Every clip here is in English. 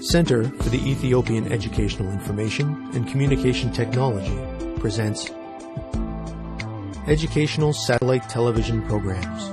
Center for the Ethiopian Educational Information and Communication Technology presents Educational Satellite Television Programs.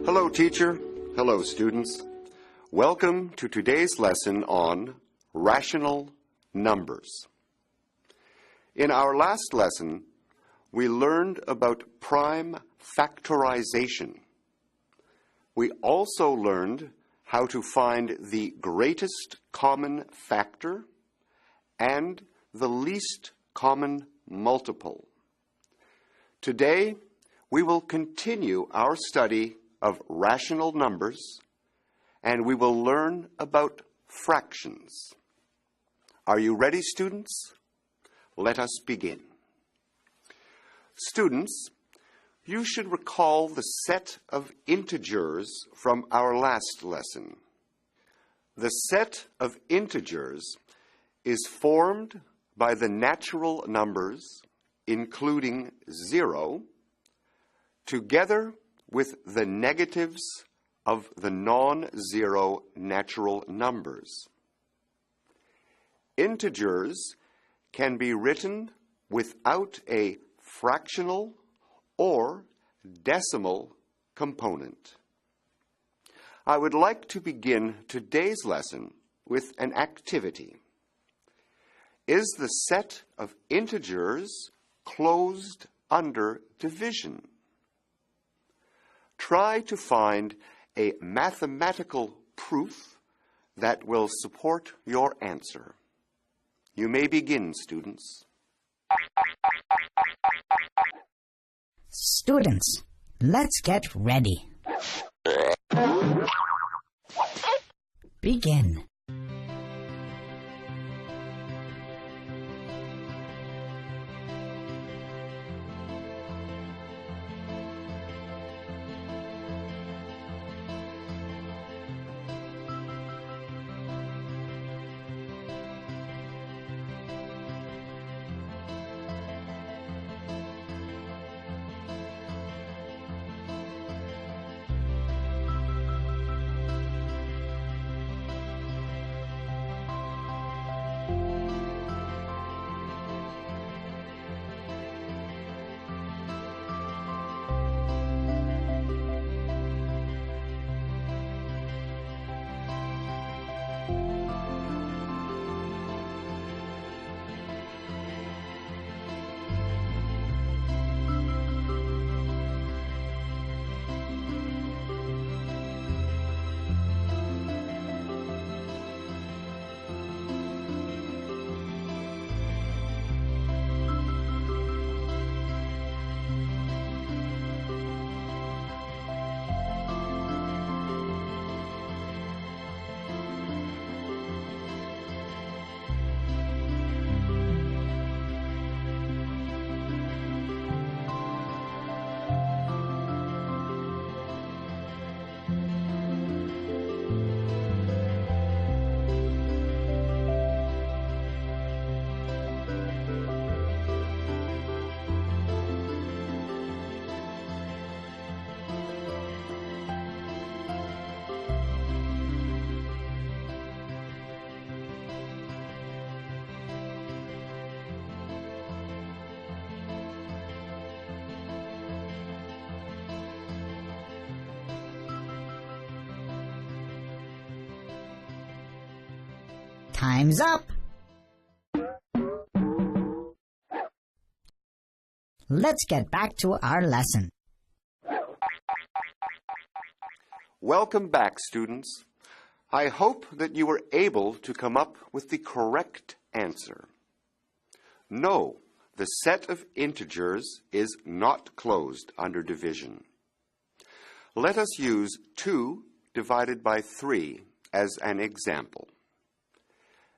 Hello, teacher. Hello, students. Welcome to today's lesson on rational numbers. In our last lesson, we learned about prime factorization. We also learned how to find the greatest common factor and the least common multiple. Today, we will continue our study of rational numbers, and we will learn about fractions. Are you ready, students? Let us begin. Students, you should recall the set of integers from our last lesson. The set of integers is formed by the natural numbers, including 0, together with the negatives of the non-zero natural numbers. Integers can be written without a fractional or decimal component. I would like to begin today's lesson with an activity. Is the set of integers closed under division? Try to find a mathematical proof that will support your answer. You may begin, students. Students, let's get ready. Begin. Time's up. Let's get back to our lesson. Welcome back, students. I hope that you were able to come up with the correct answer. No, the set of integers is not closed under division. Let us use 2 divided by 3 as an example.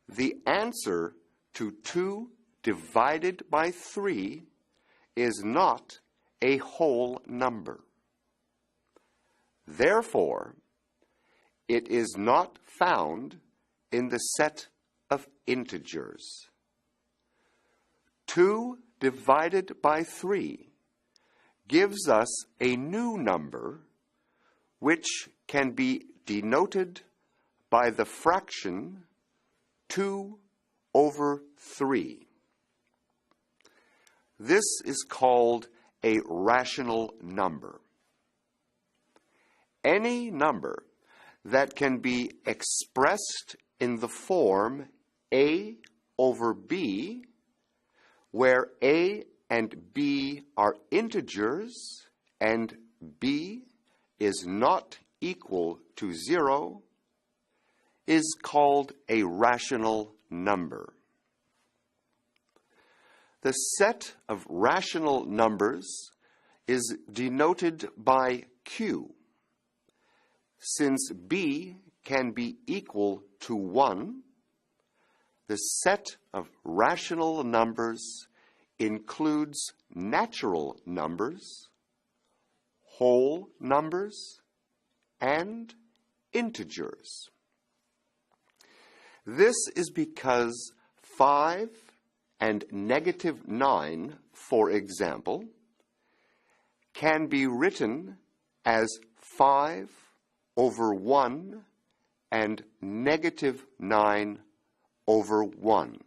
The answer to 2 divided by 3 is not a whole number. Therefore, it is not found in the set of integers. 2 divided by 3 gives us a new number which can be denoted by the fraction 2 over 3. This is called a rational number. Any number that can be expressed in the form a over b, where a and b are integers and b is not equal to 0, is called a rational number. The set of rational numbers is denoted by q. Since b can be equal to 1, the set of rational numbers includes natural numbers, whole numbers, and integers. This is because 5 and -9, for example, can be written as 5 over 1 and -9 over 1.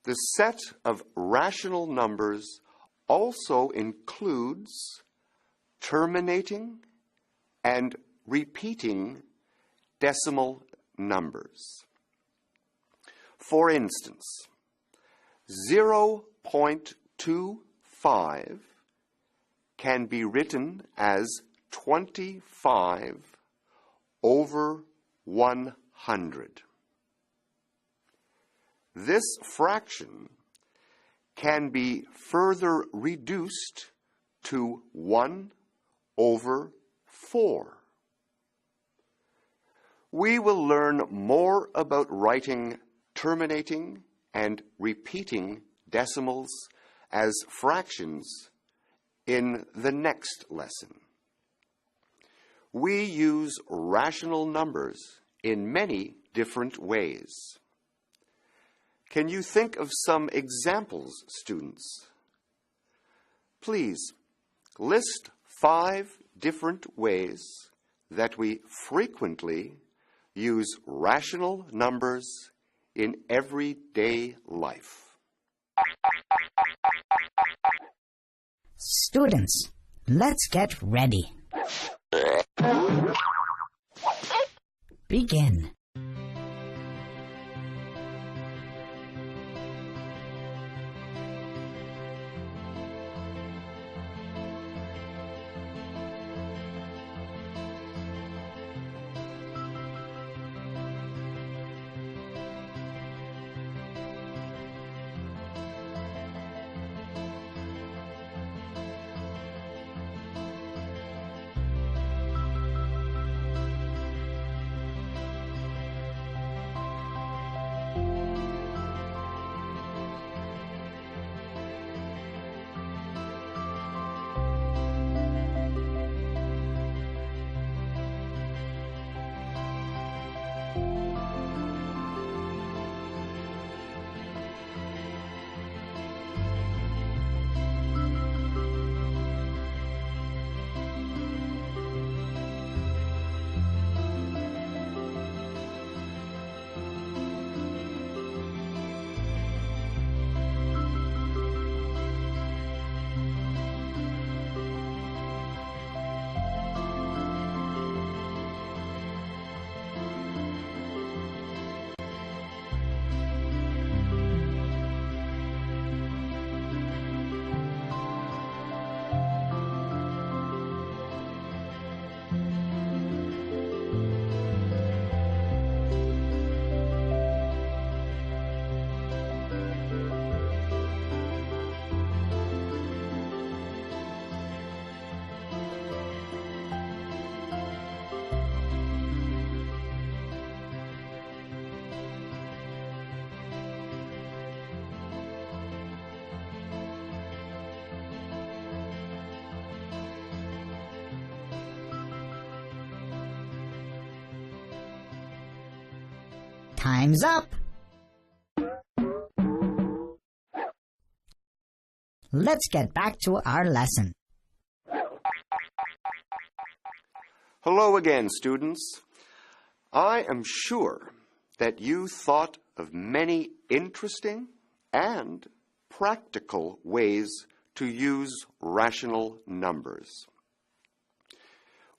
The set of rational numbers also includes terminating and repeating decimal numbers. For instance, 0.25 can be written as 25 over 100. This fraction can be further reduced to 1 over 4. We will learn more about writing terminating and repeating decimals as fractions in the next lesson. We use rational numbers in many different ways. Can you think of some examples, students? Please list 5 different ways that we frequently use rational numbers in everyday life. Students, let's get ready. Begin. Time's up! Let's get back to our lesson. Hello again, students. I am sure that you thought of many interesting and practical ways to use rational numbers.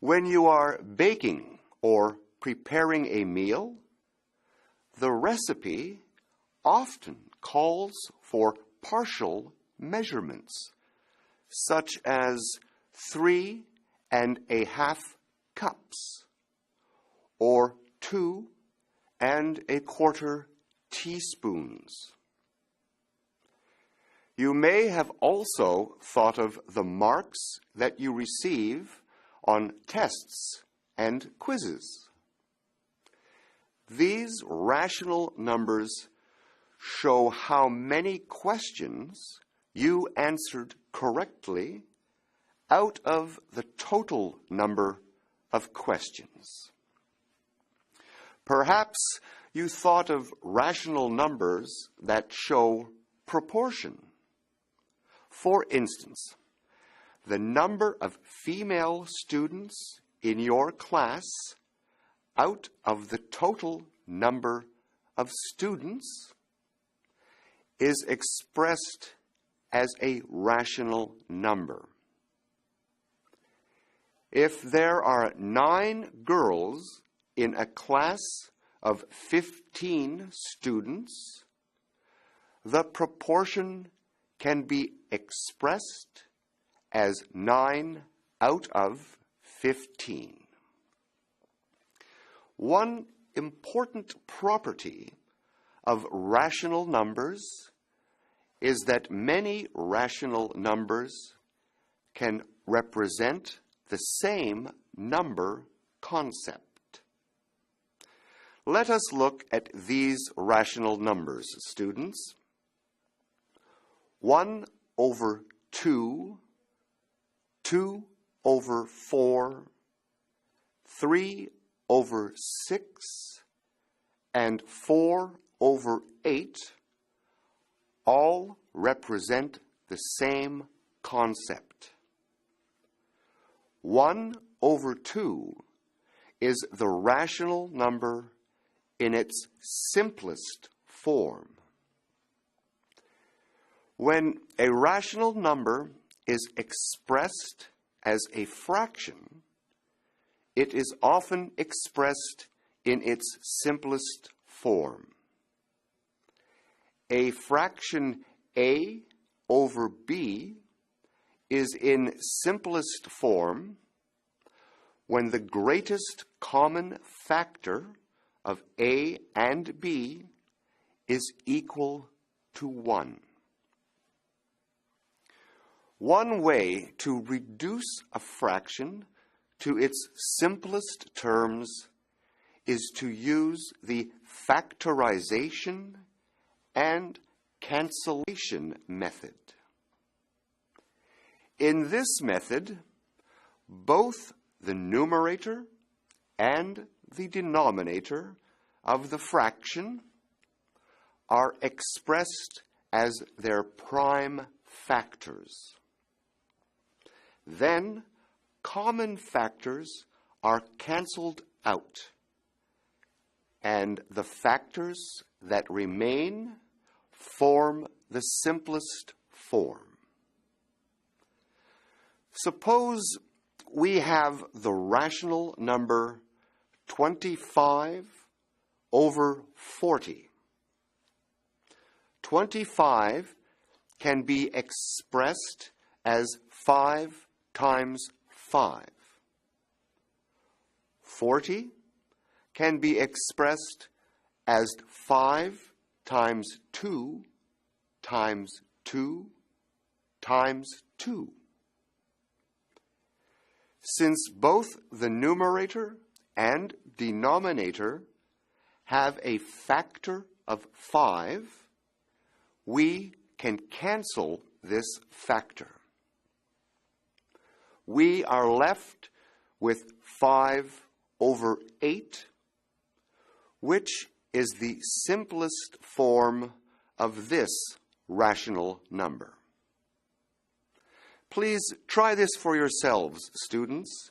When you are baking or preparing a meal, the recipe often calls for partial measurements, such as 3½ cups or 2¼ teaspoons. You may have also thought of the marks that you receive on tests and quizzes. These rational numbers show how many questions you answered correctly out of the total number of questions. Perhaps you thought of rational numbers that show proportion. For instance, the number of female students in your class out of the total number of students is expressed as a rational number. If there are 9 girls in a class of 15 students, the proportion can be expressed as 9 out of 15. One important property of rational numbers is that many rational numbers can represent the same number concept. Let us look at these rational numbers, students. 1/2, 2/4, 3/6, and 4/8 all represent the same concept. 1/2 is the rational number in its simplest form. When a rational number is expressed as a fraction, it is often expressed in its simplest form. A fraction A over B is in simplest form when the greatest common factor of A and B is equal to 1. One way to reduce a fraction to its simplest terms is to use the factorization and cancellation method. In this method, both the numerator and the denominator of the fraction are expressed as their prime factors. Then, common factors are cancelled out, and the factors that remain form the simplest form. Suppose we have the rational number 25/40. 25 can be expressed as 5 times 5. 40 can be expressed as 5 times 2 times 2 times 2. Since both the numerator and denominator have a factor of 5, we can cancel this factor. We are left with 5/8, which is the simplest form of this rational number. Please try this for yourselves, students.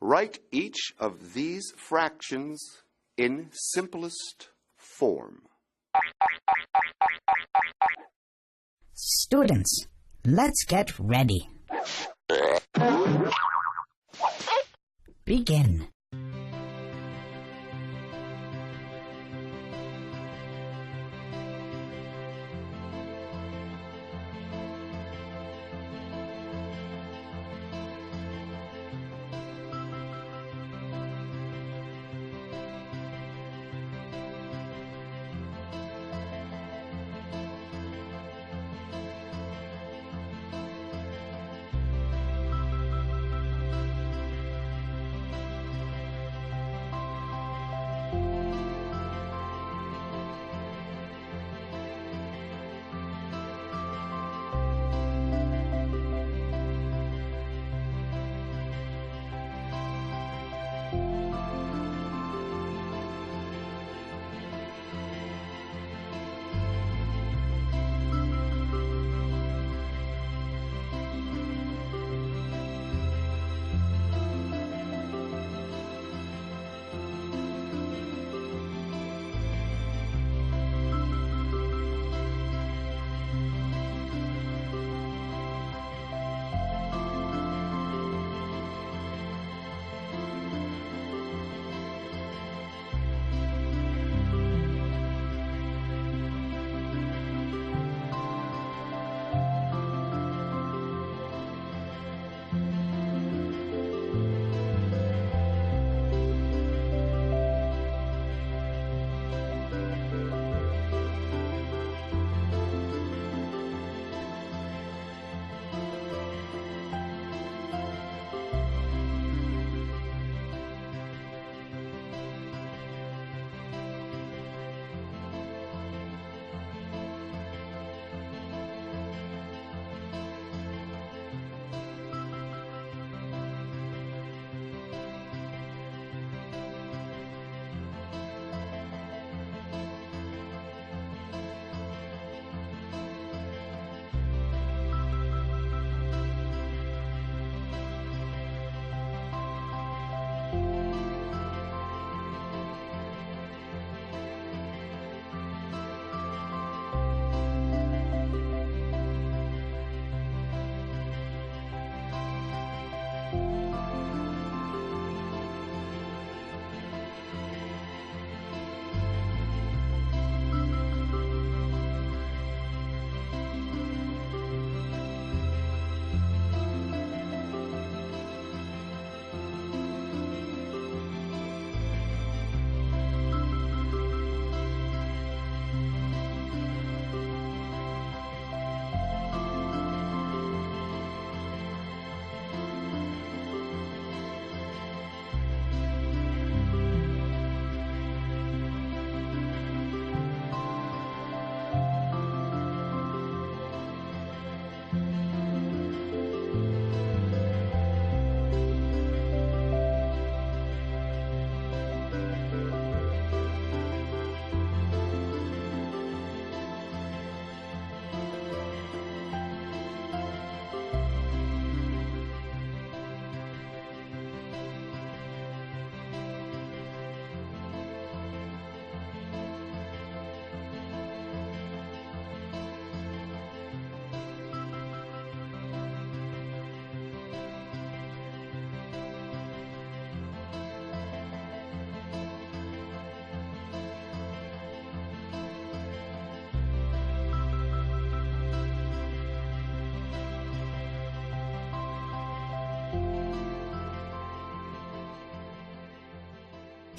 Write each of these fractions in simplest form. Students, let's get ready. Begin.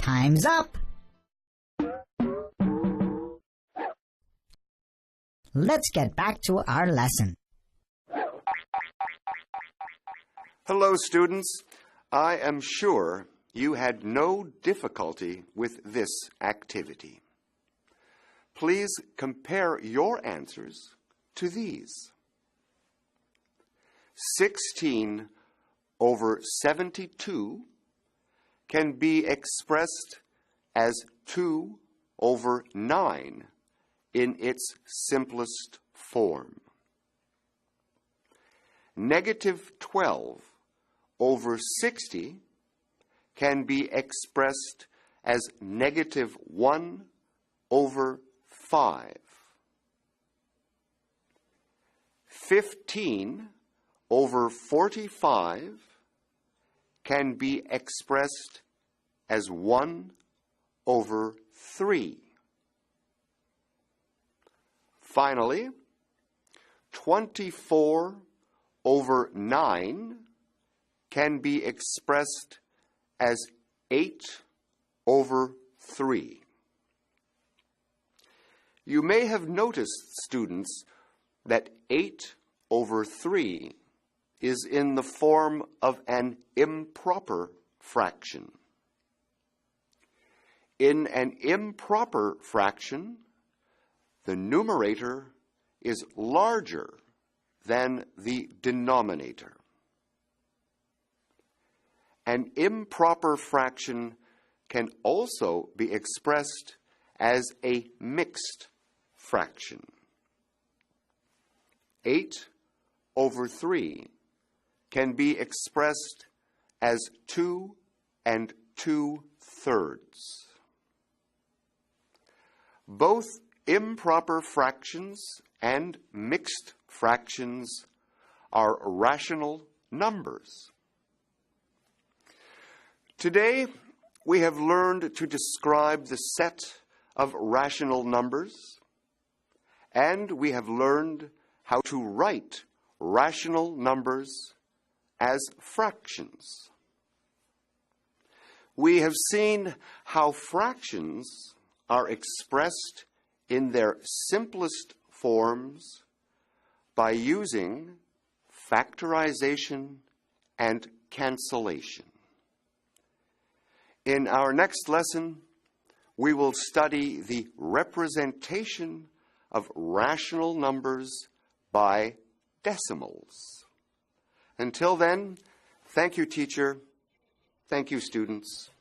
Time's up. Let's get back to our lesson. Hello, students. I am sure you had no difficulty with this activity. Please compare your answers to these. 16 over 72 can be expressed as 2 over 9 in its simplest form. Negative 12 over 60 can be expressed as negative 1 over 5. 15 over 45 can be expressed as 1 over 3. Finally, 24 over 9 can be expressed as 8 over 3. You may have noticed, students, that 8 over 3 is in the form of an improper fraction. In an improper fraction, the numerator is larger than the denominator. An improper fraction can also be expressed as a mixed fraction. 8 over 3 can be expressed as 2 2/3. Both improper fractions and mixed fractions are rational numbers. Today, we have learned to describe the set of rational numbers, and we have learned how to write rational numbers as fractions. We have seen how fractions are expressed in their simplest forms by using factorization and cancellation. In our next lesson, we will study the representation of rational numbers by decimals. Until then, thank you, teacher. Thank you, students.